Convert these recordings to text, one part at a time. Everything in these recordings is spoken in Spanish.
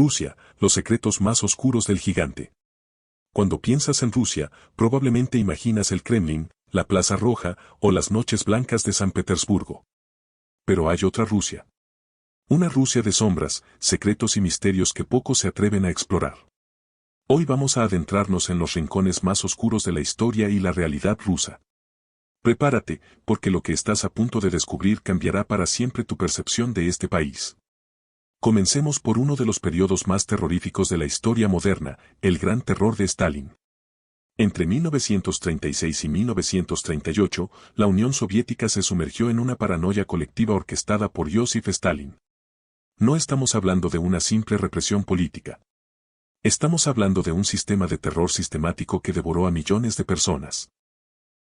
Rusia, los secretos más oscuros del gigante. Cuando piensas en Rusia, probablemente imaginas el Kremlin, la Plaza Roja o las noches blancas de San Petersburgo. Pero hay otra Rusia. Una Rusia de sombras, secretos y misterios que pocos se atreven a explorar. Hoy vamos a adentrarnos en los rincones más oscuros de la historia y la realidad rusa. Prepárate, porque lo que estás a punto de descubrir cambiará para siempre tu percepción de este país. Comencemos por uno de los periodos más terroríficos de la historia moderna, el Gran Terror de Stalin. Entre 1936 y 1938, la Unión Soviética se sumergió en una paranoia colectiva orquestada por Joseph Stalin. No estamos hablando de una simple represión política. Estamos hablando de un sistema de terror sistemático que devoró a millones de personas.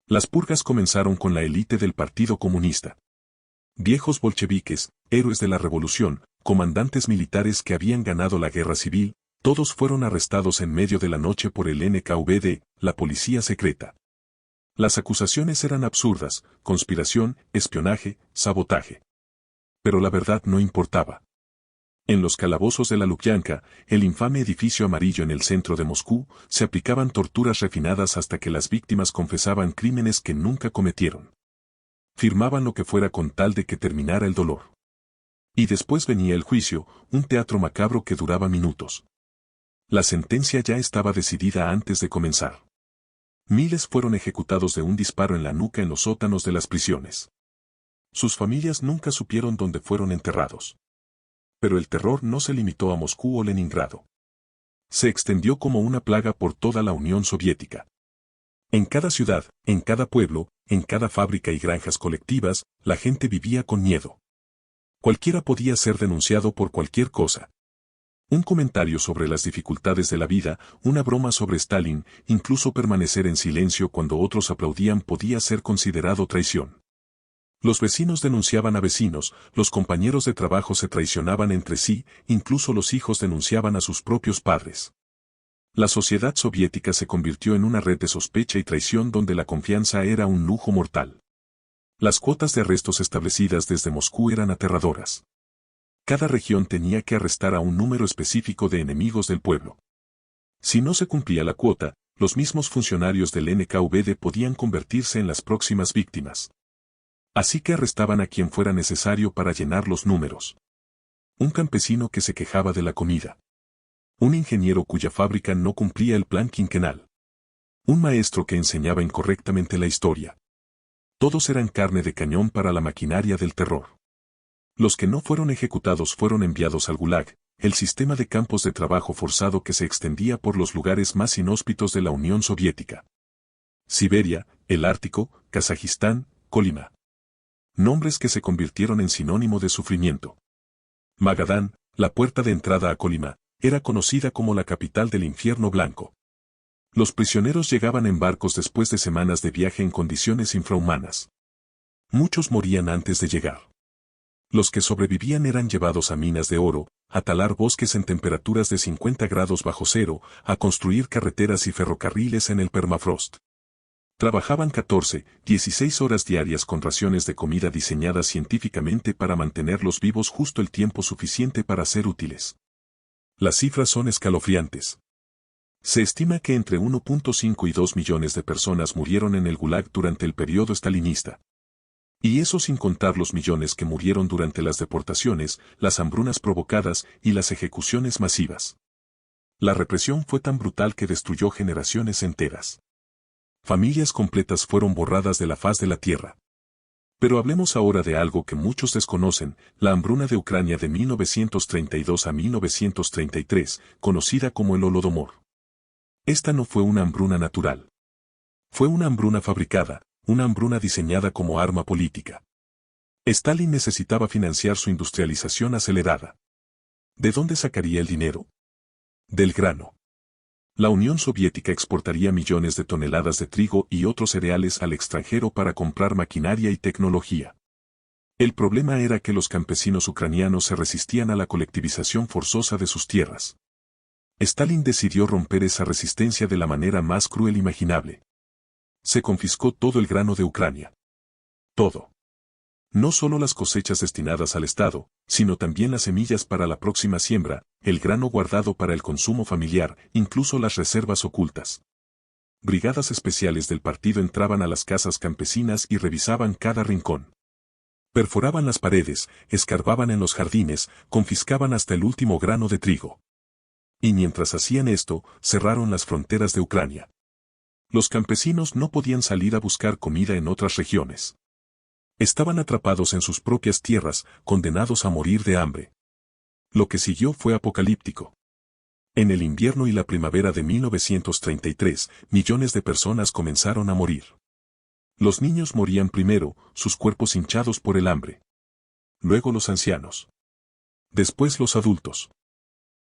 Las purgas comenzaron con la élite del Partido Comunista. Viejos bolcheviques, héroes de la revolución, comandantes militares que habían ganado la guerra civil, todos fueron arrestados en medio de la noche por el NKVD, la policía secreta. Las acusaciones eran absurdas: conspiración, espionaje, sabotaje. Pero la verdad no importaba. En los calabozos de la Lubyanka, el infame edificio amarillo en el centro de Moscú, se aplicaban torturas refinadas hasta que las víctimas confesaban crímenes que nunca cometieron. Firmaban lo que fuera con tal de que terminara el dolor. Y después venía el juicio, un teatro macabro que duraba minutos. La sentencia ya estaba decidida antes de comenzar. Miles fueron ejecutados de un disparo en la nuca en los sótanos de las prisiones. Sus familias nunca supieron dónde fueron enterrados. Pero el terror no se limitó a Moscú o Leningrado. Se extendió como una plaga por toda la Unión Soviética. En cada ciudad, en cada pueblo, en cada fábrica y granjas colectivas, la gente vivía con miedo. Cualquiera podía ser denunciado por cualquier cosa. Un comentario sobre las dificultades de la vida, una broma sobre Stalin, incluso permanecer en silencio cuando otros aplaudían podía ser considerado traición. Los vecinos denunciaban a vecinos, los compañeros de trabajo se traicionaban entre sí, incluso los hijos denunciaban a sus propios padres. La sociedad soviética se convirtió en una red de sospecha y traición donde la confianza era un lujo mortal. Las cuotas de arrestos establecidas desde Moscú eran aterradoras. Cada región tenía que arrestar a un número específico de enemigos del pueblo. Si no se cumplía la cuota, los mismos funcionarios del NKVD podían convertirse en las próximas víctimas. Así que arrestaban a quien fuera necesario para llenar los números. Un campesino que se quejaba de la comida. Un ingeniero cuya fábrica no cumplía el plan quinquenal. Un maestro que enseñaba incorrectamente la historia. Todos eran carne de cañón para la maquinaria del terror. Los que no fueron ejecutados fueron enviados al Gulag, el sistema de campos de trabajo forzado que se extendía por los lugares más inhóspitos de la Unión Soviética. Siberia, el Ártico, Kazajistán, Colima. Nombres que se convirtieron en sinónimo de sufrimiento. Magadán, la puerta de entrada a Colima, era conocida como la capital del infierno blanco. Los prisioneros llegaban en barcos después de semanas de viaje en condiciones infrahumanas. Muchos morían antes de llegar. Los que sobrevivían eran llevados a minas de oro, a talar bosques en temperaturas de 50 grados bajo cero, a construir carreteras y ferrocarriles en el permafrost. Trabajaban 14, 16 horas diarias con raciones de comida diseñadas científicamente para mantenerlos vivos justo el tiempo suficiente para ser útiles. Las cifras son escalofriantes. Se estima que entre 1.5 y 2 millones de personas murieron en el Gulag durante el periodo stalinista. Y eso sin contar los millones que murieron durante las deportaciones, las hambrunas provocadas y las ejecuciones masivas. La represión fue tan brutal que destruyó generaciones enteras. Familias completas fueron borradas de la faz de la tierra. Pero hablemos ahora de algo que muchos desconocen, la hambruna de Ucrania de 1932 a 1933, conocida como el Holodomor. Esta no fue una hambruna natural. Fue una hambruna fabricada, una hambruna diseñada como arma política. Stalin necesitaba financiar su industrialización acelerada. ¿De dónde sacaría el dinero? Del grano. La Unión Soviética exportaría millones de toneladas de trigo y otros cereales al extranjero para comprar maquinaria y tecnología. El problema era que los campesinos ucranianos se resistían a la colectivización forzosa de sus tierras. Stalin decidió romper esa resistencia de la manera más cruel imaginable. Se confiscó todo el grano de Ucrania. Todo. No solo las cosechas destinadas al Estado, sino también las semillas para la próxima siembra, el grano guardado para el consumo familiar, incluso las reservas ocultas. Brigadas especiales del partido entraban a las casas campesinas y revisaban cada rincón. Perforaban las paredes, escarbaban en los jardines, confiscaban hasta el último grano de trigo. Y mientras hacían esto, cerraron las fronteras de Ucrania. Los campesinos no podían salir a buscar comida en otras regiones. Estaban atrapados en sus propias tierras, condenados a morir de hambre. Lo que siguió fue apocalíptico. En el invierno y la primavera de 1933, millones de personas comenzaron a morir. Los niños morían primero, sus cuerpos hinchados por el hambre. Luego los ancianos. Después los adultos.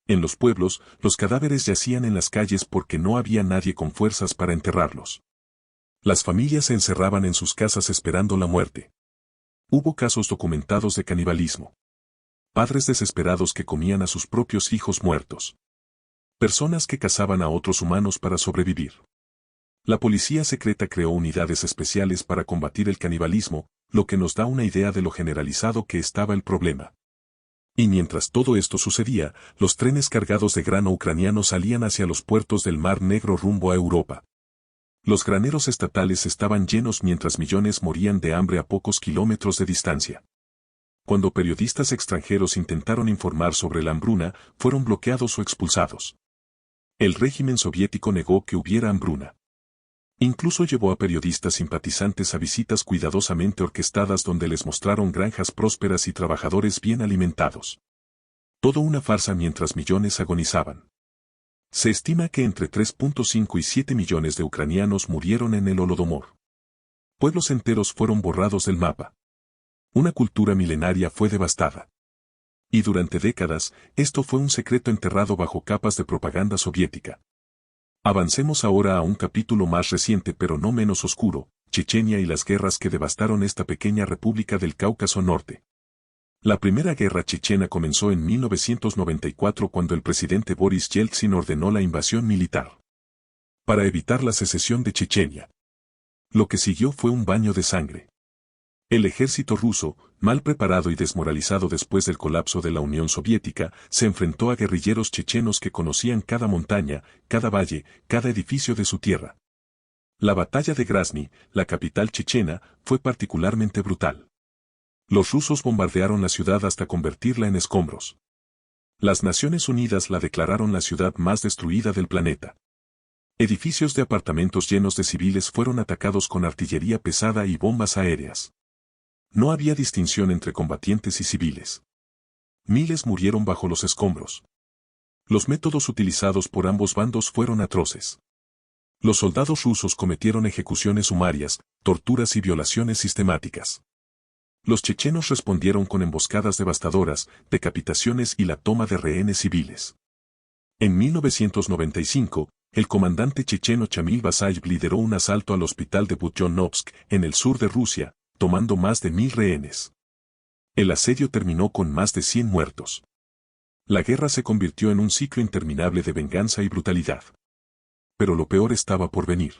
En los pueblos, los cadáveres yacían en las calles porque no había nadie con fuerzas para enterrarlos. Las familias se encerraban en sus casas esperando la muerte. Hubo casos documentados de canibalismo. Padres desesperados que comían a sus propios hijos muertos. Personas que cazaban a otros humanos para sobrevivir. La policía secreta creó unidades especiales para combatir el canibalismo, lo que nos da una idea de lo generalizado que estaba el problema. Y mientras todo esto sucedía, los trenes cargados de grano ucraniano salían hacia los puertos del Mar Negro rumbo a Europa. Los graneros estatales estaban llenos mientras millones morían de hambre a pocos kilómetros de distancia. Cuando periodistas extranjeros intentaron informar sobre la hambruna, fueron bloqueados o expulsados. El régimen soviético negó que hubiera hambruna. Incluso llevó a periodistas simpatizantes a visitas cuidadosamente orquestadas donde les mostraron granjas prósperas y trabajadores bien alimentados. Todo una farsa mientras millones agonizaban. Se estima que entre 3.5 y 7 millones de ucranianos murieron en el Holodomor. Pueblos enteros fueron borrados del mapa. Una cultura milenaria fue devastada. Y durante décadas, esto fue un secreto enterrado bajo capas de propaganda soviética. Avancemos ahora a un capítulo más reciente pero no menos oscuro, Chechenia y las guerras que devastaron esta pequeña república del Cáucaso Norte. La primera guerra chechena comenzó en 1994 cuando el presidente Boris Yeltsin ordenó la invasión militar para evitar la secesión de Chechenia. Lo que siguió fue un baño de sangre. El ejército ruso, mal preparado y desmoralizado después del colapso de la Unión Soviética, se enfrentó a guerrilleros chechenos que conocían cada montaña, cada valle, cada edificio de su tierra. La batalla de Grozny, la capital chechena, fue particularmente brutal. Los rusos bombardearon la ciudad hasta convertirla en escombros. Las Naciones Unidas la declararon la ciudad más destruida del planeta. Edificios de apartamentos llenos de civiles fueron atacados con artillería pesada y bombas aéreas. No había distinción entre combatientes y civiles. Miles murieron bajo los escombros. Los métodos utilizados por ambos bandos fueron atroces. Los soldados rusos cometieron ejecuciones sumarias, torturas y violaciones sistemáticas. Los chechenos respondieron con emboscadas devastadoras, decapitaciones y la toma de rehenes civiles. En 1995, el comandante checheno Chamil Basayev lideró un asalto al hospital de Budyonnovsk, en el sur de Rusia, tomando más de 1000 rehenes. El asedio terminó con más de 100 muertos. La guerra se convirtió en un ciclo interminable de venganza y brutalidad. Pero lo peor estaba por venir.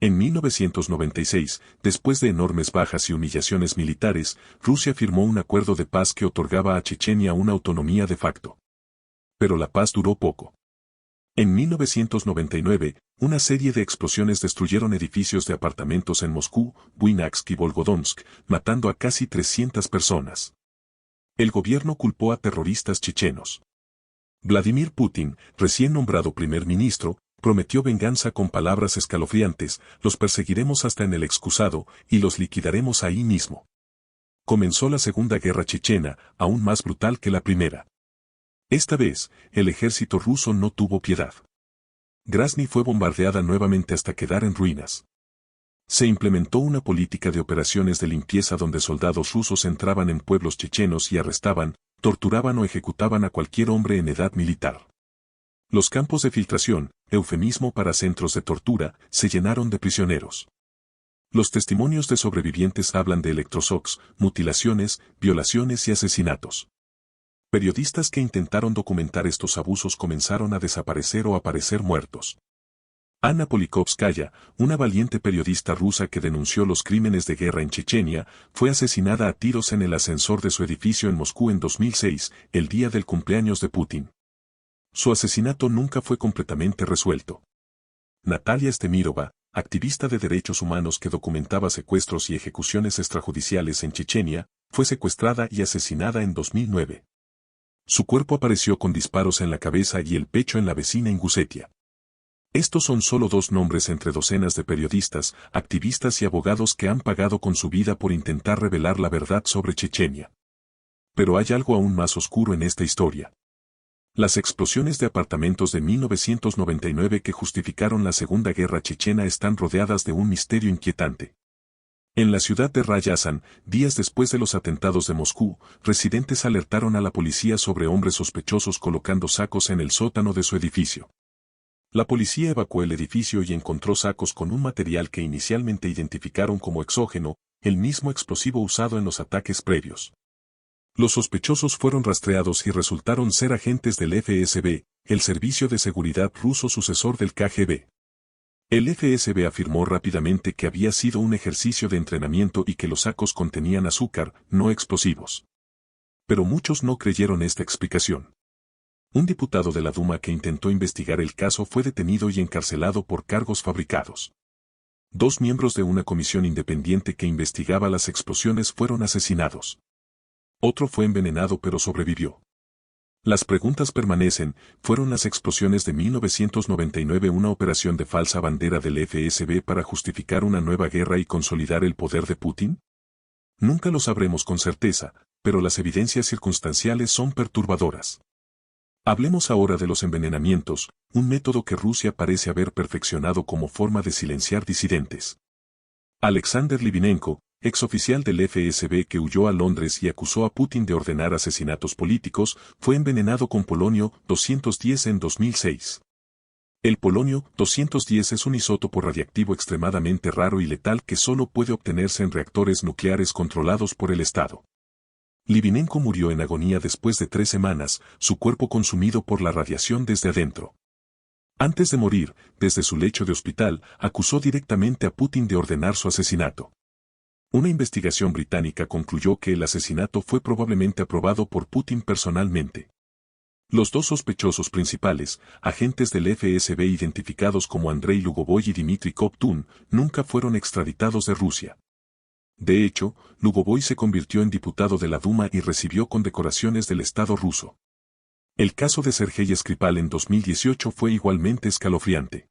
En 1996, después de enormes bajas y humillaciones militares, Rusia firmó un acuerdo de paz que otorgaba a Chechenia una autonomía de facto. Pero la paz duró poco. En 1999, una serie de explosiones destruyeron edificios de apartamentos en Moscú, Buynaksk y Volgodonsk, matando a casi 300 personas. El gobierno culpó a terroristas chechenos. Vladimir Putin, recién nombrado primer ministro, prometió venganza con palabras escalofriantes: los perseguiremos hasta en el excusado, y los liquidaremos ahí mismo. Comenzó la Segunda Guerra Chechena, aún más brutal que la primera. Esta vez, el ejército ruso no tuvo piedad. Grozny fue bombardeada nuevamente hasta quedar en ruinas. Se implementó una política de operaciones de limpieza donde soldados rusos entraban en pueblos chechenos y arrestaban, torturaban o ejecutaban a cualquier hombre en edad militar. Los campos de filtración, eufemismo para centros de tortura, se llenaron de prisioneros. Los testimonios de sobrevivientes hablan de electroshocks, mutilaciones, violaciones y asesinatos. Periodistas que intentaron documentar estos abusos comenzaron a desaparecer o aparecer muertos. Anna Polikovskaya, una valiente periodista rusa que denunció los crímenes de guerra en Chechenia, fue asesinada a tiros en el ascensor de su edificio en Moscú en 2006, el día del cumpleaños de Putin. Su asesinato nunca fue completamente resuelto. Natalia Estemirova, activista de derechos humanos que documentaba secuestros y ejecuciones extrajudiciales en Chechenia, fue secuestrada y asesinada en 2009. Su cuerpo apareció con disparos en la cabeza y el pecho en la vecina Ingusetia. Estos son solo dos nombres entre docenas de periodistas, activistas y abogados que han pagado con su vida por intentar revelar la verdad sobre Chechenia. Pero hay algo aún más oscuro en esta historia. Las explosiones de apartamentos de 1999 que justificaron la Segunda Guerra Chechena están rodeadas de un misterio inquietante. En la ciudad de Ryazan, días después de los atentados de Moscú, residentes alertaron a la policía sobre hombres sospechosos colocando sacos en el sótano de su edificio. La policía evacuó el edificio y encontró sacos con un material que inicialmente identificaron como exógeno, el mismo explosivo usado en los ataques previos. Los sospechosos fueron rastreados y resultaron ser agentes del FSB, el servicio de seguridad ruso sucesor del KGB. El FSB afirmó rápidamente que había sido un ejercicio de entrenamiento y que los sacos contenían azúcar, no explosivos. Pero muchos no creyeron esta explicación. Un diputado de la Duma que intentó investigar el caso fue detenido y encarcelado por cargos fabricados. 2 miembros de una comisión independiente que investigaba las explosiones fueron asesinados. Otro fue envenenado pero sobrevivió. Las preguntas permanecen, ¿fueron las explosiones de 1999 una operación de falsa bandera del FSB para justificar una nueva guerra y consolidar el poder de Putin? Nunca lo sabremos con certeza, pero las evidencias circunstanciales son perturbadoras. Hablemos ahora de los envenenamientos, un método que Rusia parece haber perfeccionado como forma de silenciar disidentes. Alexander Litvinenko, exoficial del FSB que huyó a Londres y acusó a Putin de ordenar asesinatos políticos, fue envenenado con polonio 210 en 2006. El polonio 210 es un isótopo radiactivo extremadamente raro y letal que solo puede obtenerse en reactores nucleares controlados por el Estado. Litvinenko murió en agonía después de 3 semanas, su cuerpo consumido por la radiación desde adentro. Antes de morir, desde su lecho de hospital, acusó directamente a Putin de ordenar su asesinato. Una investigación británica concluyó que el asesinato fue probablemente aprobado por Putin personalmente. Los 2 sospechosos principales, agentes del FSB identificados como Andrei Lugovoy y Dmitry Kovtun, nunca fueron extraditados de Rusia. De hecho, Lugovoy se convirtió en diputado de la Duma y recibió condecoraciones del Estado ruso. El caso de Sergei Skripal en 2018 fue igualmente escalofriante.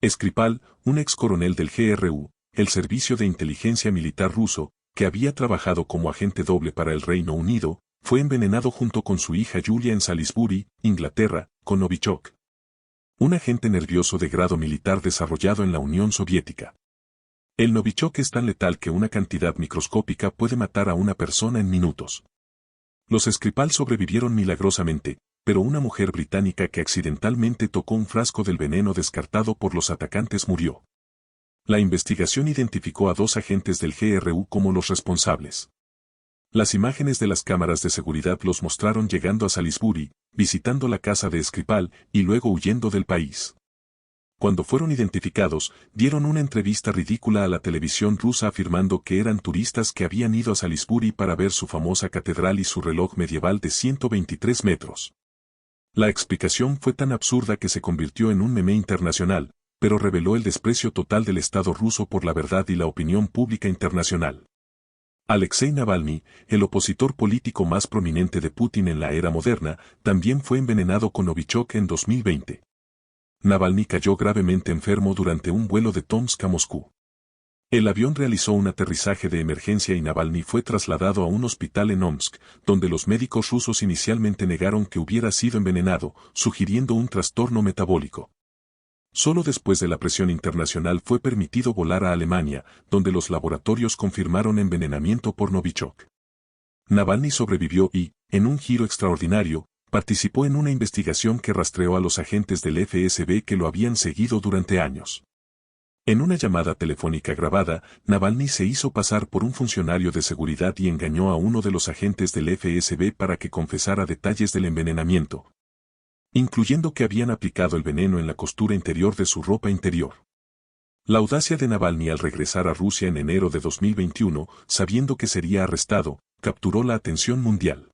Skripal, un ex coronel del GRU, el servicio de inteligencia militar ruso, que había trabajado como agente doble para el Reino Unido, fue envenenado junto con su hija Julia en Salisbury, Inglaterra, con Novichok. Un agente nervioso de grado militar desarrollado en la Unión Soviética. El Novichok es tan letal que una cantidad microscópica puede matar a una persona en minutos. Los Skripal sobrevivieron milagrosamente, pero una mujer británica que accidentalmente tocó un frasco del veneno descartado por los atacantes murió. La investigación identificó a 2 agentes del GRU como los responsables. Las imágenes de las cámaras de seguridad los mostraron llegando a Salisbury, visitando la casa de Skripal y luego huyendo del país. Cuando fueron identificados, dieron una entrevista ridícula a la televisión rusa afirmando que eran turistas que habían ido a Salisbury para ver su famosa catedral y su reloj medieval de 123 metros. La explicación fue tan absurda que se convirtió en un meme internacional, pero reveló el desprecio total del Estado ruso por la verdad y la opinión pública internacional. Alexei Navalny, el opositor político más prominente de Putin en la era moderna, también fue envenenado con Novichok en 2020. Navalny cayó gravemente enfermo durante un vuelo de Tomsk a Moscú. El avión realizó un aterrizaje de emergencia y Navalny fue trasladado a un hospital en Omsk, donde los médicos rusos inicialmente negaron que hubiera sido envenenado, sugiriendo un trastorno metabólico. Solo después de la presión internacional fue permitido volar a Alemania, donde los laboratorios confirmaron envenenamiento por Novichok. Navalny sobrevivió y, en un giro extraordinario, participó en una investigación que rastreó a los agentes del FSB que lo habían seguido durante años. En una llamada telefónica grabada, Navalny se hizo pasar por un funcionario de seguridad y engañó a uno de los agentes del FSB para que confesara detalles del envenenamiento. incluyendo que habían aplicado el veneno en la costura interior de su ropa interior. La audacia de Navalny al regresar a Rusia en enero de 2021, sabiendo que sería arrestado, capturó la atención mundial.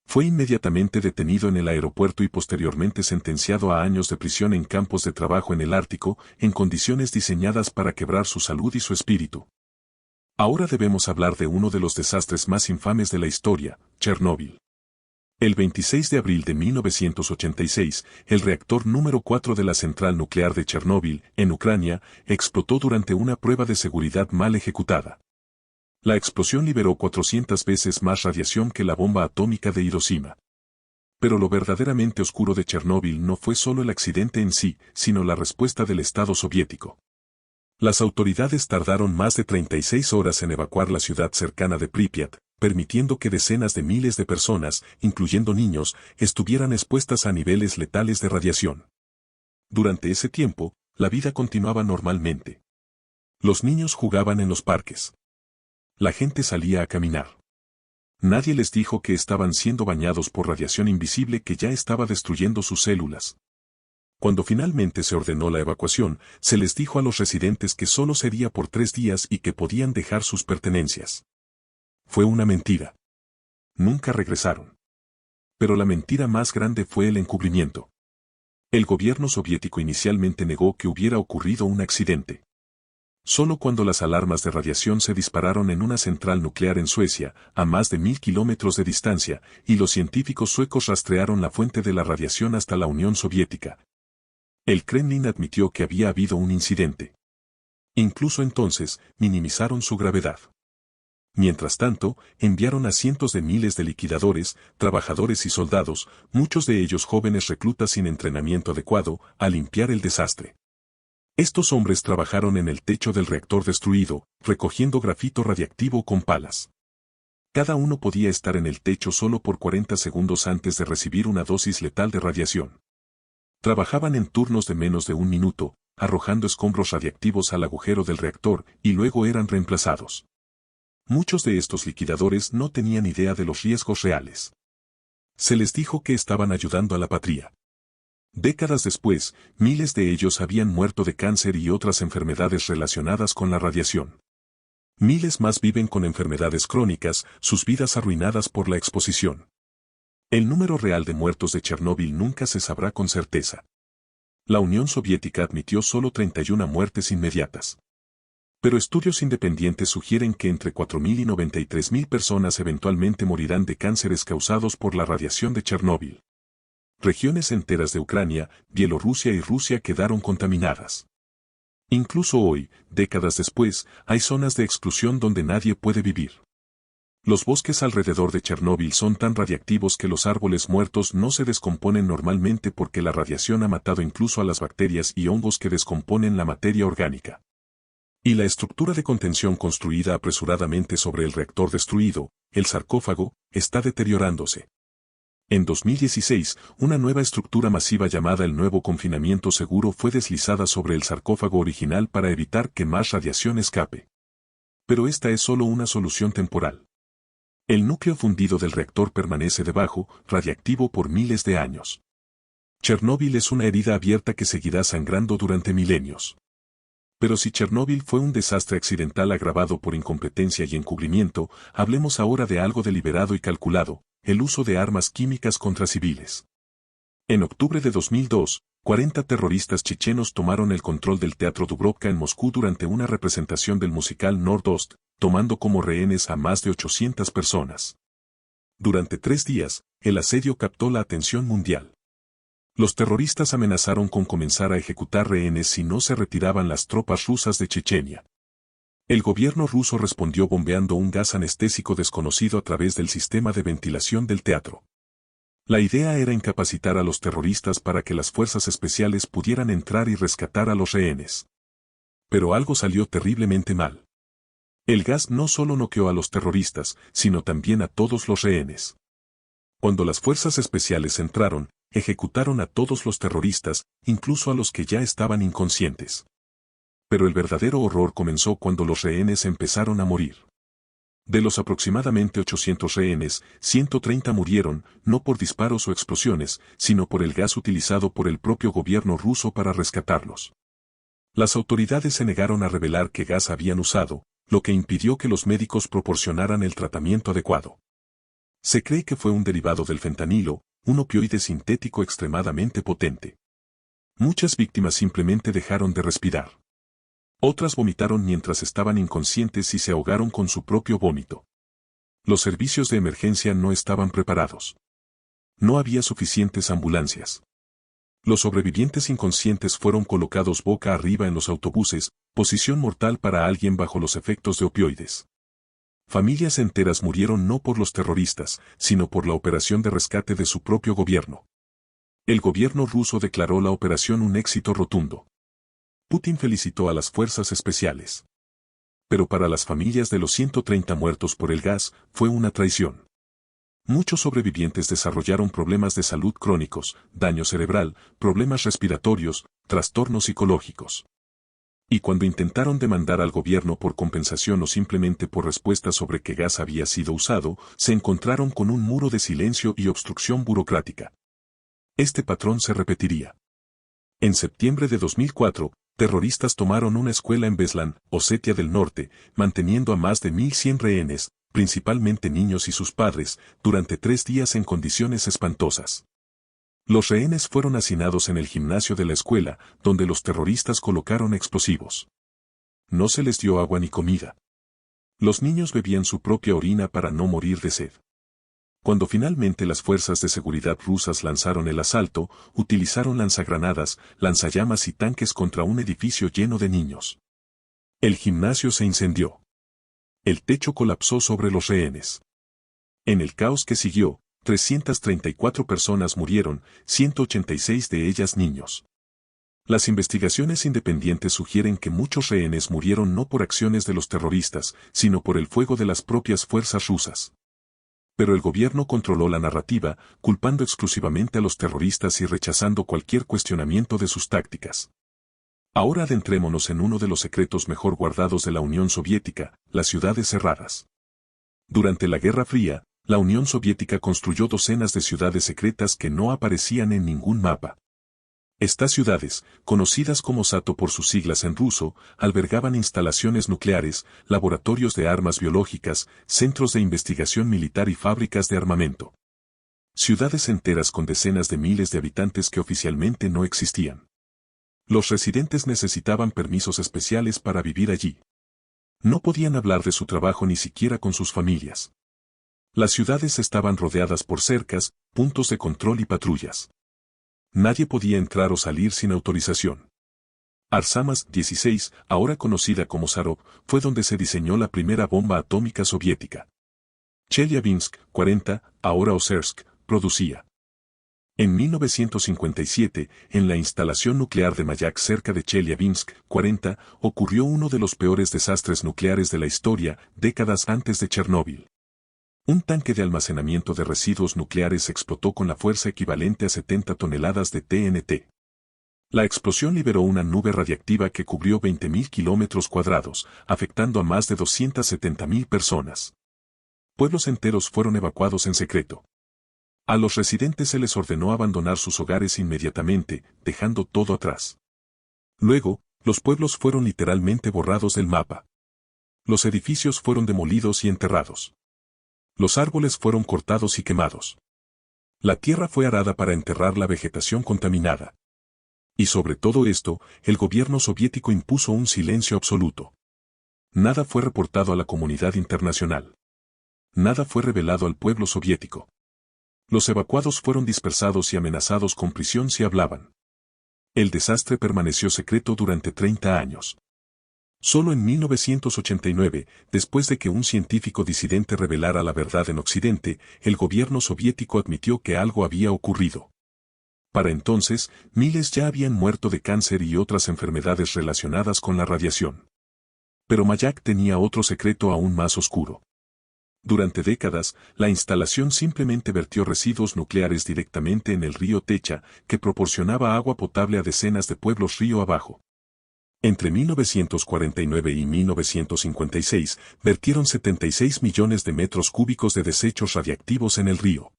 Fue inmediatamente detenido en el aeropuerto y posteriormente sentenciado a años de prisión en campos de trabajo en el Ártico, en condiciones diseñadas para quebrar su salud y su espíritu. Ahora debemos hablar de uno de los desastres más infames de la historia, Chernóbil. El 26 de abril de 1986, el reactor número 4 de la central nuclear de Chernóbil, en Ucrania, explotó durante una prueba de seguridad mal ejecutada. La explosión liberó 400 veces más radiación que la bomba atómica de Hiroshima. Pero lo verdaderamente oscuro de Chernóbil no fue solo el accidente en sí, sino la respuesta del Estado soviético. Las autoridades tardaron más de 36 horas en evacuar la ciudad cercana de Pripyat, permitiendo que decenas de miles de personas, incluyendo niños, estuvieran expuestas a niveles letales de radiación. Durante ese tiempo, la vida continuaba normalmente. Los niños jugaban en los parques. La gente salía a caminar. Nadie les dijo que estaban siendo bañados por radiación invisible que ya estaba destruyendo sus células. Cuando finalmente se ordenó la evacuación, se les dijo a los residentes que solo sería por 3 días y que podían dejar sus pertenencias. Fue una mentira. Nunca regresaron. Pero la mentira más grande fue el encubrimiento. El gobierno soviético inicialmente negó que hubiera ocurrido un accidente. Solo cuando las alarmas de radiación se dispararon en una central nuclear en Suecia, a más de 1000 kilómetros de distancia, y los científicos suecos rastrearon la fuente de la radiación hasta la Unión Soviética, el Kremlin admitió que había habido un incidente. Incluso entonces, minimizaron su gravedad. Mientras tanto, enviaron a cientos de miles de liquidadores, trabajadores y soldados, muchos de ellos jóvenes reclutas sin entrenamiento adecuado, a limpiar el desastre. Estos hombres trabajaron en el techo del reactor destruido, recogiendo grafito radiactivo con palas. Cada uno podía estar en el techo solo por 40 segundos antes de recibir una dosis letal de radiación. Trabajaban en turnos de menos de 1 minuto, arrojando escombros radiactivos al agujero del reactor, y luego eran reemplazados. Muchos de estos liquidadores no tenían idea de los riesgos reales. Se les dijo que estaban ayudando a la patria. Décadas después, miles de ellos habían muerto de cáncer y otras enfermedades relacionadas con la radiación. Miles más viven con enfermedades crónicas, sus vidas arruinadas por la exposición. El número real de muertos de Chernóbil nunca se sabrá con certeza. La Unión Soviética admitió solo 31 muertes inmediatas. Pero estudios independientes sugieren que entre 4.000 y 93.000 personas eventualmente morirán de cánceres causados por la radiación de Chernóbil. Regiones enteras de Ucrania, Bielorrusia y Rusia quedaron contaminadas. Incluso hoy, décadas después, hay zonas de exclusión donde nadie puede vivir. Los bosques alrededor de Chernóbil son tan radiactivos que los árboles muertos no se descomponen normalmente porque la radiación ha matado incluso a las bacterias y hongos que descomponen la materia orgánica. Y la estructura de contención construida apresuradamente sobre el reactor destruido, el sarcófago, está deteriorándose. En 2016, una nueva estructura masiva llamada el nuevo confinamiento seguro fue deslizada sobre el sarcófago original para evitar que más radiación escape. Pero esta es solo una solución temporal. El núcleo fundido del reactor permanece debajo, radiactivo por miles de años. Chernóbil es una herida abierta que seguirá sangrando durante milenios. Pero si Chernóbil fue un desastre accidental agravado por incompetencia y encubrimiento, hablemos ahora de algo deliberado y calculado, el uso de armas químicas contra civiles. En octubre de 2002, 40 terroristas chechenos tomaron el control del Teatro Dubrovka en Moscú durante una representación del musical Nord-Ost, tomando como rehenes a más de 800 personas. Durante 3 días, el asedio captó la atención mundial. Los terroristas amenazaron con comenzar a ejecutar rehenes si no se retiraban las tropas rusas de Chechenia. El gobierno ruso respondió bombeando un gas anestésico desconocido a través del sistema de ventilación del teatro. La idea era incapacitar a los terroristas para que las fuerzas especiales pudieran entrar y rescatar a los rehenes. Pero algo salió terriblemente mal. El gas no solo noqueó a los terroristas, sino también a todos los rehenes. Cuando las fuerzas especiales entraron, ejecutaron a todos los terroristas, incluso a los que ya estaban inconscientes. Pero el verdadero horror comenzó cuando los rehenes empezaron a morir. De los aproximadamente 800 rehenes, 130 murieron, no por disparos o explosiones, sino por el gas utilizado por el propio gobierno ruso para rescatarlos. Las autoridades se negaron a revelar qué gas habían usado, lo que impidió que los médicos proporcionaran el tratamiento adecuado. Se cree que fue un derivado del fentanilo, un opioide sintético extremadamente potente. Muchas víctimas simplemente dejaron de respirar. Otras vomitaron mientras estaban inconscientes y se ahogaron con su propio vómito. Los servicios de emergencia no estaban preparados. No había suficientes ambulancias. Los sobrevivientes inconscientes fueron colocados boca arriba en los autobuses, posición mortal para alguien bajo los efectos de opioides. Familias enteras murieron no por los terroristas, sino por la operación de rescate de su propio gobierno. El gobierno ruso declaró la operación un éxito rotundo. Putin felicitó a las fuerzas especiales. Pero para las familias de los 130 muertos por el gas, fue una traición. Muchos sobrevivientes desarrollaron problemas de salud crónicos, daño cerebral, problemas respiratorios, trastornos psicológicos. Y cuando intentaron demandar al gobierno por compensación o simplemente por respuesta sobre qué gas había sido usado, se encontraron con un muro de silencio y obstrucción burocrática. Este patrón se repetiría. En septiembre de 2004, terroristas tomaron una escuela en Beslan, Osetia del Norte, manteniendo a más de 1.100 rehenes, principalmente niños y sus padres, durante 3 días en condiciones espantosas. Los rehenes fueron hacinados en el gimnasio de la escuela, donde los terroristas colocaron explosivos. No se les dio agua ni comida. Los niños bebían su propia orina para no morir de sed. Cuando finalmente las fuerzas de seguridad rusas lanzaron el asalto, utilizaron lanzagranadas, lanzallamas y tanques contra un edificio lleno de niños. El gimnasio se incendió. El techo colapsó sobre los rehenes. En el caos que siguió, 334 personas murieron, 186 de ellas niños. Las investigaciones independientes sugieren que muchos rehenes murieron no por acciones de los terroristas, sino por el fuego de las propias fuerzas rusas. Pero el gobierno controló la narrativa, culpando exclusivamente a los terroristas y rechazando cualquier cuestionamiento de sus tácticas. Ahora adentrémonos en uno de los secretos mejor guardados de la Unión Soviética, las ciudades cerradas. Durante la Guerra Fría, la Unión Soviética construyó docenas de ciudades secretas que no aparecían en ningún mapa. Estas ciudades, conocidas como Sato por sus siglas en ruso, albergaban instalaciones nucleares, laboratorios de armas biológicas, centros de investigación militar y fábricas de armamento. Ciudades enteras con decenas de miles de habitantes que oficialmente no existían. Los residentes necesitaban permisos especiales para vivir allí. No podían hablar de su trabajo ni siquiera con sus familias. Las ciudades estaban rodeadas por cercas, puntos de control y patrullas. Nadie podía entrar o salir sin autorización. Arsamas 16, ahora conocida como Sarov, fue donde se diseñó la primera bomba atómica soviética. Chelyabinsk 40, ahora Osersk, producía. En 1957, en la instalación nuclear de Mayak cerca de Chelyabinsk 40, ocurrió uno de los peores desastres nucleares de la historia, décadas antes de Chernóbil. Un tanque de almacenamiento de residuos nucleares explotó con la fuerza equivalente a 70 toneladas de TNT. La explosión liberó una nube radiactiva que cubrió 20.000 kilómetros cuadrados, afectando a más de 270.000 personas. Pueblos enteros fueron evacuados en secreto. A los residentes se les ordenó abandonar sus hogares inmediatamente, dejando todo atrás. Luego, los pueblos fueron literalmente borrados del mapa. Los edificios fueron demolidos y enterrados. Los árboles fueron cortados y quemados. La tierra fue arada para enterrar la vegetación contaminada. Y sobre todo esto, el gobierno soviético impuso un silencio absoluto. Nada fue reportado a la comunidad internacional. Nada fue revelado al pueblo soviético. Los evacuados fueron dispersados y amenazados con prisión si hablaban. El desastre permaneció secreto durante 30 años. Solo en 1989, después de que un científico disidente revelara la verdad en Occidente, el gobierno soviético admitió que algo había ocurrido. Para entonces, miles ya habían muerto de cáncer y otras enfermedades relacionadas con la radiación. Pero Mayak tenía otro secreto aún más oscuro. Durante décadas, la instalación simplemente vertió residuos nucleares directamente en el río Techa, que proporcionaba agua potable a decenas de pueblos río abajo. Entre 1949 y 1956, vertieron 76 millones de metros cúbicos de desechos radiactivos en el río.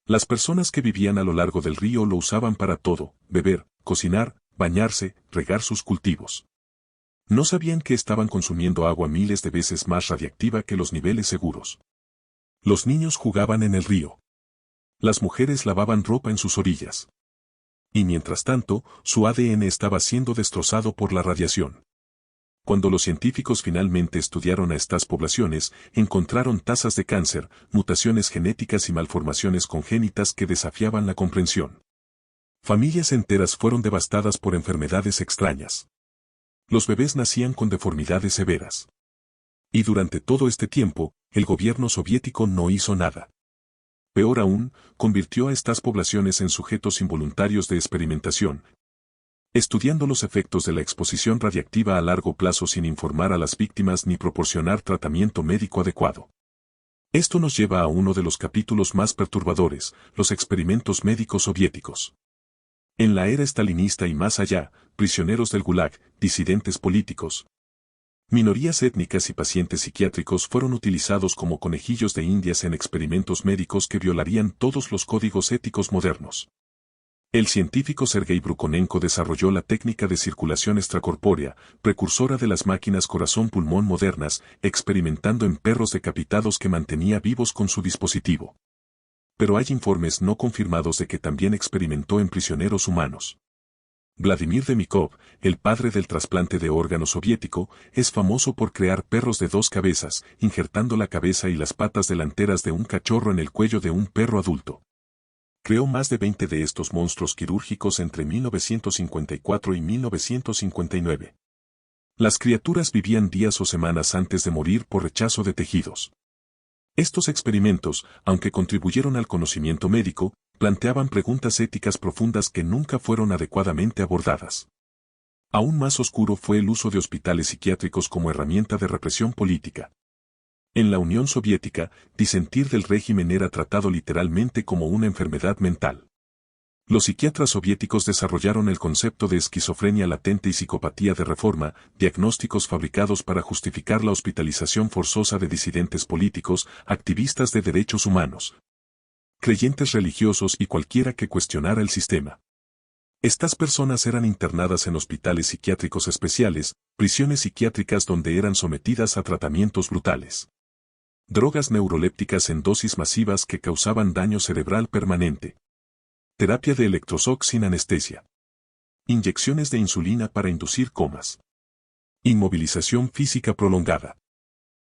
Las personas que vivían a lo largo del río lo usaban para todo: beber, cocinar, bañarse, regar sus cultivos. No sabían que estaban consumiendo agua miles de veces más radiactiva que los niveles seguros. Los niños jugaban en el río. Las mujeres lavaban ropa en sus orillas. Y mientras tanto, su ADN estaba siendo destrozado por la radiación. Cuando los científicos finalmente estudiaron a estas poblaciones, encontraron tasas de cáncer, mutaciones genéticas y malformaciones congénitas que desafiaban la comprensión. Familias enteras fueron devastadas por enfermedades extrañas. Los bebés nacían con deformidades severas. Y durante todo este tiempo, el gobierno soviético no hizo nada. Peor aún, convirtió a estas poblaciones en sujetos involuntarios de experimentación, estudiando los efectos de la exposición radiactiva a largo plazo sin informar a las víctimas ni proporcionar tratamiento médico adecuado. Esto nos lleva a uno de los capítulos más perturbadores: los experimentos médicos soviéticos. En la era estalinista y más allá, prisioneros del Gulag, disidentes políticos, minorías étnicas y pacientes psiquiátricos fueron utilizados como conejillos de indias en experimentos médicos que violarían todos los códigos éticos modernos. El científico Sergei Brukhonenko desarrolló la técnica de circulación extracorpórea, precursora de las máquinas corazón-pulmón modernas, experimentando en perros decapitados que mantenía vivos con su dispositivo. Pero hay informes no confirmados de que también experimentó en prisioneros humanos. Vladimir Demikov, el padre del trasplante de órganos soviético, es famoso por crear perros de 2 cabezas, injertando la cabeza y las patas delanteras de un cachorro en el cuello de un perro adulto. Creó más de 20 de estos monstruos quirúrgicos entre 1954 y 1959. Las criaturas vivían días o semanas antes de morir por rechazo de tejidos. Estos experimentos, aunque contribuyeron al conocimiento médico, planteaban preguntas éticas profundas que nunca fueron adecuadamente abordadas. Aún más oscuro fue el uso de hospitales psiquiátricos como herramienta de represión política. En la Unión Soviética, disentir del régimen era tratado literalmente como una enfermedad mental. Los psiquiatras soviéticos desarrollaron el concepto de esquizofrenia latente y psicopatía de reforma, diagnósticos fabricados para justificar la hospitalización forzosa de disidentes políticos, activistas de derechos humanos, creyentes religiosos y cualquiera que cuestionara el sistema. Estas personas eran internadas en hospitales psiquiátricos especiales, prisiones psiquiátricas donde eran sometidas a tratamientos brutales. Drogas neurolépticas en dosis masivas que causaban daño cerebral permanente. Terapia de electroshock sin anestesia. Inyecciones de insulina para inducir comas. Inmovilización física prolongada.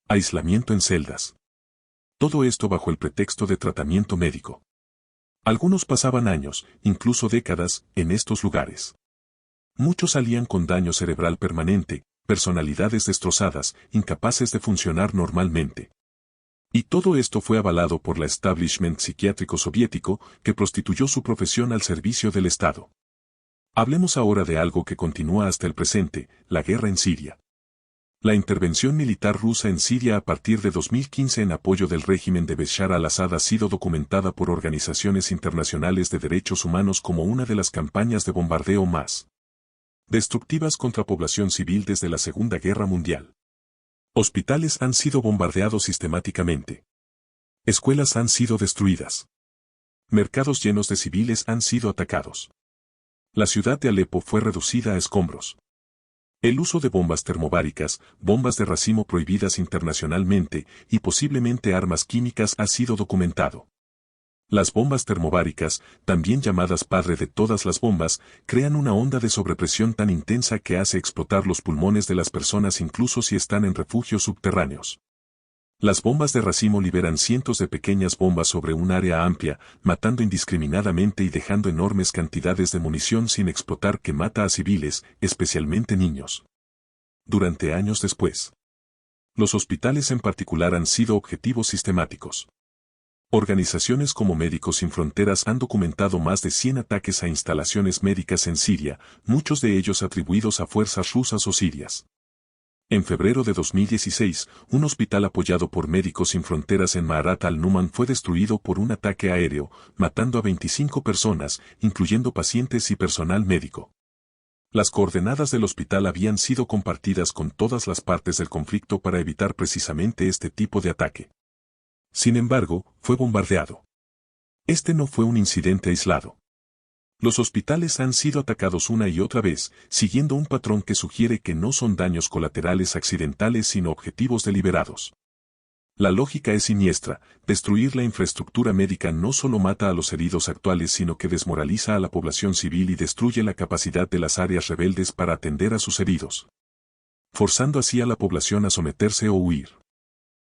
Aislamiento en celdas. Todo esto bajo el pretexto de tratamiento médico. Algunos pasaban años, incluso décadas, en estos lugares. Muchos salían con daño cerebral permanente, personalidades destrozadas, incapaces de funcionar normalmente. Y todo esto fue avalado por la establishment psiquiátrico soviético, que prostituyó su profesión al servicio del Estado. Hablemos ahora de algo que continúa hasta el presente: la guerra en Siria. La intervención militar rusa en Siria a partir de 2015 en apoyo del régimen de Bashar al-Assad ha sido documentada por organizaciones internacionales de derechos humanos como una de las campañas de bombardeo más destructivas contra población civil desde la Segunda Guerra Mundial. Hospitales han sido bombardeados sistemáticamente. Escuelas han sido destruidas. Mercados llenos de civiles han sido atacados. La ciudad de Alepo fue reducida a escombros. El uso de bombas termobáricas, bombas de racimo prohibidas internacionalmente y posiblemente armas químicas ha sido documentado. Las bombas termobáricas, también llamadas padre de todas las bombas, crean una onda de sobrepresión tan intensa que hace explotar los pulmones de las personas incluso si están en refugios subterráneos. Las bombas de racimo liberan cientos de pequeñas bombas sobre un área amplia, matando indiscriminadamente y dejando enormes cantidades de munición sin explotar que mata a civiles, especialmente niños. Durante años después, los hospitales en particular han sido objetivos sistemáticos. Organizaciones como Médicos Sin Fronteras han documentado más de 100 ataques a instalaciones médicas en Siria, muchos de ellos atribuidos a fuerzas rusas o sirias. En febrero de 2016, un hospital apoyado por Médicos Sin Fronteras en Ma'arat al-Numan fue destruido por un ataque aéreo, matando a 25 personas, incluyendo pacientes y personal médico. Las coordenadas del hospital habían sido compartidas con todas las partes del conflicto para evitar precisamente este tipo de ataque. Sin embargo, fue bombardeado. Este no fue un incidente aislado. Los hospitales han sido atacados una y otra vez, siguiendo un patrón que sugiere que no son daños colaterales accidentales sino objetivos deliberados. La lógica es siniestra: destruir la infraestructura médica no solo mata a los heridos actuales sino que desmoraliza a la población civil y destruye la capacidad de las áreas rebeldes para atender a sus heridos, forzando así a la población a someterse o huir.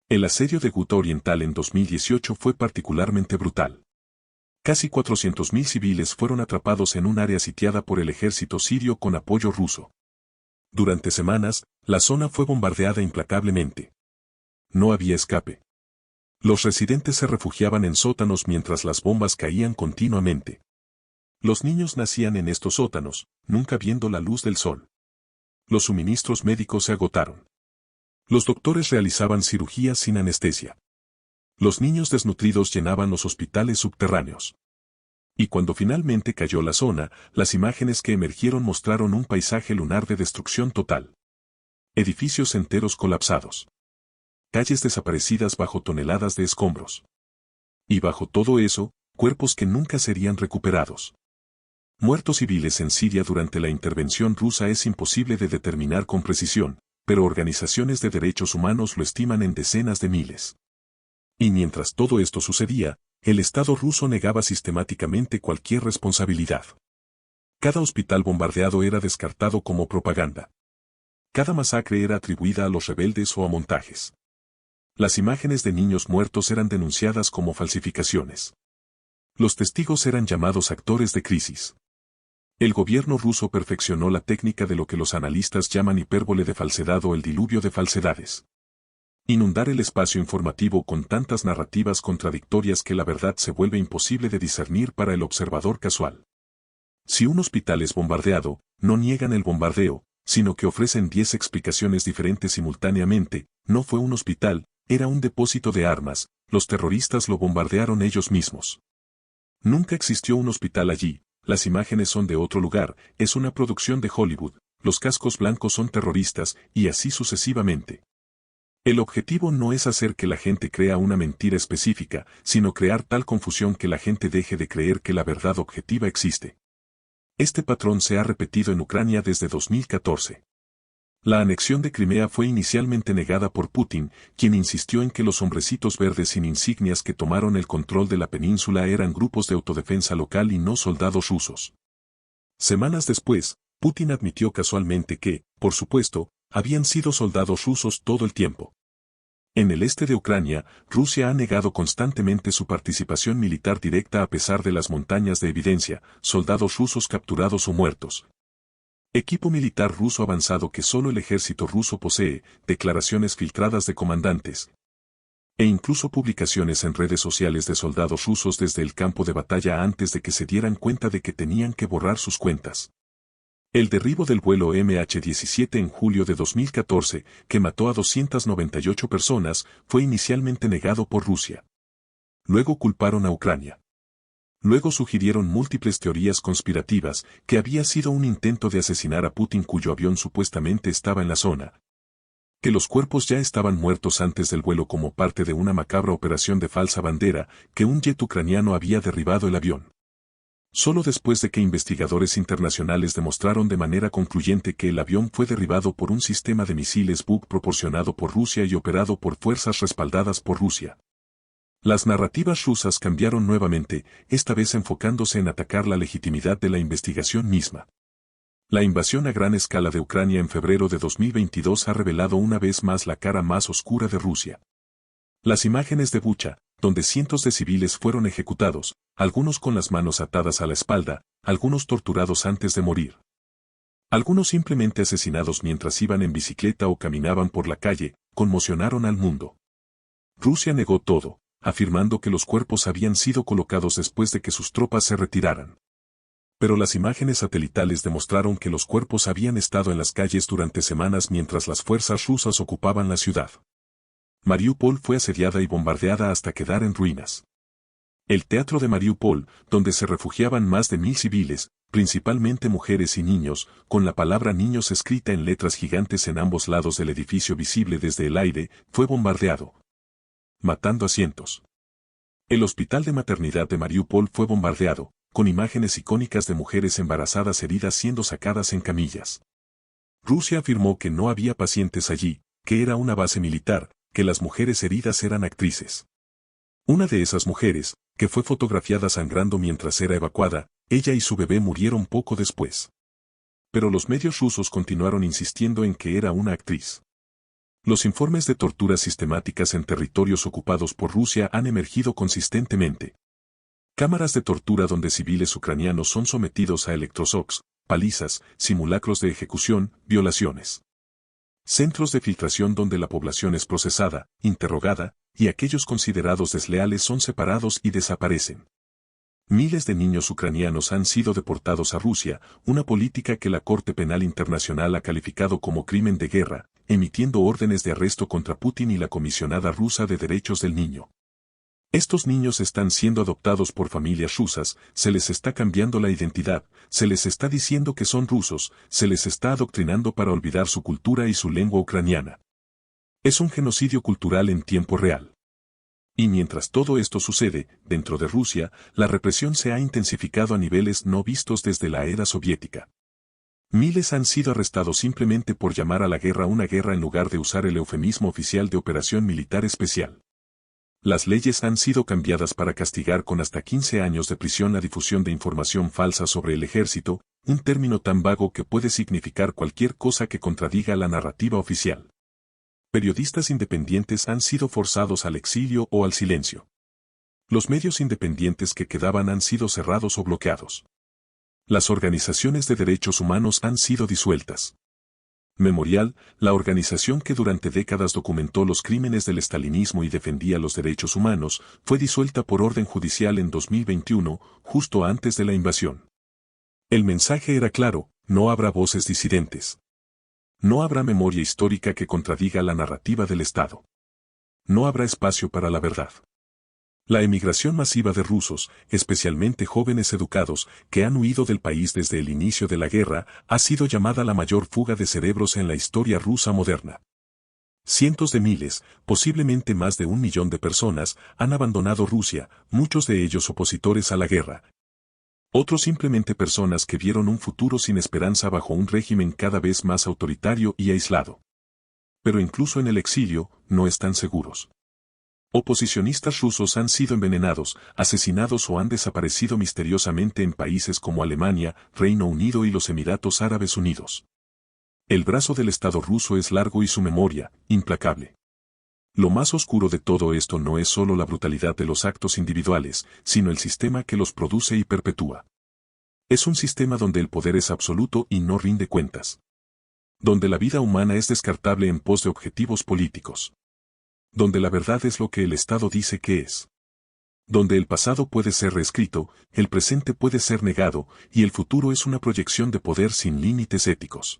El asedio de Ghouta Oriental en 2018 fue particularmente brutal. Casi 400.000 civiles fueron atrapados en un área sitiada por el ejército sirio con apoyo ruso. Durante semanas, la zona fue bombardeada implacablemente. No había escape. Los residentes se refugiaban en sótanos mientras las bombas caían continuamente. Los niños nacían en estos sótanos, nunca viendo la luz del sol. Los suministros médicos se agotaron. Los doctores realizaban cirugías sin anestesia. Los niños desnutridos llenaban los hospitales subterráneos. Y cuando finalmente cayó la zona, las imágenes que emergieron mostraron un paisaje lunar de destrucción total. Edificios enteros colapsados. Calles desaparecidas bajo toneladas de escombros. Y bajo todo eso, cuerpos que nunca serían recuperados. Muertos civiles en Siria durante la intervención rusa es imposible de determinar con precisión, pero organizaciones de derechos humanos lo estiman en decenas de miles. Y mientras todo esto sucedía, el Estado ruso negaba sistemáticamente cualquier responsabilidad. Cada hospital bombardeado era descartado como propaganda. Cada masacre era atribuida a los rebeldes o a montajes. Las imágenes de niños muertos eran denunciadas como falsificaciones. Los testigos eran llamados actores de crisis. El gobierno ruso perfeccionó la técnica de lo que los analistas llaman hipérbole de falsedad o el diluvio de falsedades. Inundar el espacio informativo con tantas narrativas contradictorias que la verdad se vuelve imposible de discernir para el observador casual. Si un hospital es bombardeado, no niegan el bombardeo, sino que ofrecen 10 explicaciones diferentes simultáneamente: no fue un hospital, era un depósito de armas, los terroristas lo bombardearon ellos mismos. Nunca existió un hospital allí, las imágenes son de otro lugar, es una producción de Hollywood, los cascos blancos son terroristas, y así sucesivamente. El objetivo no es hacer que la gente crea una mentira específica, sino crear tal confusión que la gente deje de creer que la verdad objetiva existe. Este patrón se ha repetido en Ucrania desde 2014. La anexión de Crimea fue inicialmente negada por Putin, quien insistió en que los hombrecitos verdes sin insignias que tomaron el control de la península eran grupos de autodefensa local y no soldados rusos. Semanas después, Putin admitió casualmente que, por supuesto, habían sido soldados rusos todo el tiempo. En el este de Ucrania, Rusia ha negado constantemente su participación militar directa a pesar de las montañas de evidencia, soldados rusos capturados o muertos. Equipo militar ruso avanzado que solo el ejército ruso posee, declaraciones filtradas de comandantes. E incluso publicaciones en redes sociales de soldados rusos desde el campo de batalla antes de que se dieran cuenta de que tenían que borrar sus cuentas. El derribo del vuelo MH17 en julio de 2014, que mató a 298 personas, fue inicialmente negado por Rusia. Luego culparon a Ucrania. Luego sugirieron múltiples teorías conspirativas, que había sido un intento de asesinar a Putin cuyo avión supuestamente estaba en la zona. Que los cuerpos ya estaban muertos antes del vuelo como parte de una macabra operación de falsa bandera, que un jet ucraniano había derribado el avión. Solo después de que investigadores internacionales demostraron de manera concluyente que el avión fue derribado por un sistema de misiles Buk proporcionado por Rusia y operado por fuerzas respaldadas por Rusia. Las narrativas rusas cambiaron nuevamente, esta vez enfocándose en atacar la legitimidad de la investigación misma. La invasión a gran escala de Ucrania en febrero de 2022 ha revelado una vez más la cara más oscura de Rusia. Las imágenes de Bucha, donde cientos de civiles fueron ejecutados, algunos con las manos atadas a la espalda, algunos torturados antes de morir. Algunos simplemente asesinados mientras iban en bicicleta o caminaban por la calle, conmocionaron al mundo. Rusia negó todo, afirmando que los cuerpos habían sido colocados después de que sus tropas se retiraran. Pero las imágenes satelitales demostraron que los cuerpos habían estado en las calles durante semanas mientras las fuerzas rusas ocupaban la ciudad. Mariupol fue asediada y bombardeada hasta quedar en ruinas. El teatro de Mariupol, donde se refugiaban más de 1000 civiles, principalmente mujeres y niños, con la palabra niños escrita en letras gigantes en ambos lados del edificio visible desde el aire, fue bombardeado, matando a cientos. El hospital de maternidad de Mariupol fue bombardeado, con imágenes icónicas de mujeres embarazadas heridas siendo sacadas en camillas. Rusia afirmó que no había pacientes allí, que era una base militar, que las mujeres heridas eran actrices. Una de esas mujeres, que fue fotografiada sangrando mientras era evacuada, ella y su bebé murieron poco después. Pero los medios rusos continuaron insistiendo en que era una actriz. Los informes de torturas sistemáticas en territorios ocupados por Rusia han emergido consistentemente. Cámaras de tortura donde civiles ucranianos son sometidos a electroshocks, palizas, simulacros de ejecución, violaciones. Centros de filtración donde la población es procesada, interrogada, y aquellos considerados desleales son separados y desaparecen. Miles de niños ucranianos han sido deportados a Rusia, una política que la Corte Penal Internacional ha calificado como crimen de guerra, emitiendo órdenes de arresto contra Putin y la Comisionada Rusa de Derechos del Niño. Estos niños están siendo adoptados por familias rusas, se les está cambiando la identidad, se les está diciendo que son rusos, se les está adoctrinando para olvidar su cultura y su lengua ucraniana. Es un genocidio cultural en tiempo real. Y mientras todo esto sucede, dentro de Rusia, la represión se ha intensificado a niveles no vistos desde la era soviética. Miles han sido arrestados simplemente por llamar a la guerra una guerra en lugar de usar el eufemismo oficial de operación militar especial. Las leyes han sido cambiadas para castigar con hasta 15 años de prisión la difusión de información falsa sobre el ejército, un término tan vago que puede significar cualquier cosa que contradiga la narrativa oficial. Periodistas independientes han sido forzados al exilio o al silencio. Los medios independientes que quedaban han sido cerrados o bloqueados. Las organizaciones de derechos humanos han sido disueltas. Memorial, la organización que durante décadas documentó los crímenes del estalinismo y defendía los derechos humanos, fue disuelta por orden judicial en 2021, justo antes de la invasión. El mensaje era claro: no habrá voces disidentes. No habrá memoria histórica que contradiga la narrativa del Estado. No habrá espacio para la verdad. La emigración masiva de rusos, especialmente jóvenes educados, que han huido del país desde el inicio de la guerra, ha sido llamada la mayor fuga de cerebros en la historia rusa moderna. Cientos de miles, posiblemente más de 1 millón de personas, han abandonado Rusia, muchos de ellos opositores a la guerra. Otros simplemente personas que vieron un futuro sin esperanza bajo un régimen cada vez más autoritario y aislado. Pero incluso en el exilio, no están seguros. Oposicionistas rusos han sido envenenados, asesinados o han desaparecido misteriosamente en países como Alemania, Reino Unido y los Emiratos Árabes Unidos. El brazo del Estado ruso es largo y su memoria, implacable. Lo más oscuro de todo esto no es solo la brutalidad de los actos individuales, sino el sistema que los produce y perpetúa. Es un sistema donde el poder es absoluto y no rinde cuentas. Donde la vida humana es descartable en pos de objetivos políticos. Donde la verdad es lo que el Estado dice que es. Donde el pasado puede ser reescrito, el presente puede ser negado, y el futuro es una proyección de poder sin límites éticos.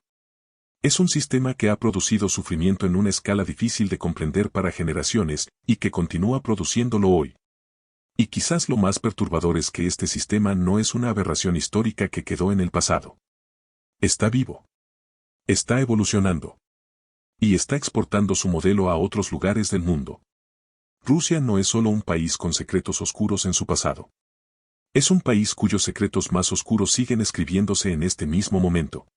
Es un sistema que ha producido sufrimiento en una escala difícil de comprender para generaciones, y que continúa produciéndolo hoy. Y quizás lo más perturbador es que este sistema no es una aberración histórica que quedó en el pasado. Está vivo. Está evolucionando. Y está exportando su modelo a otros lugares del mundo. Rusia no es solo un país con secretos oscuros en su pasado. Es un país cuyos secretos más oscuros siguen escribiéndose en este mismo momento.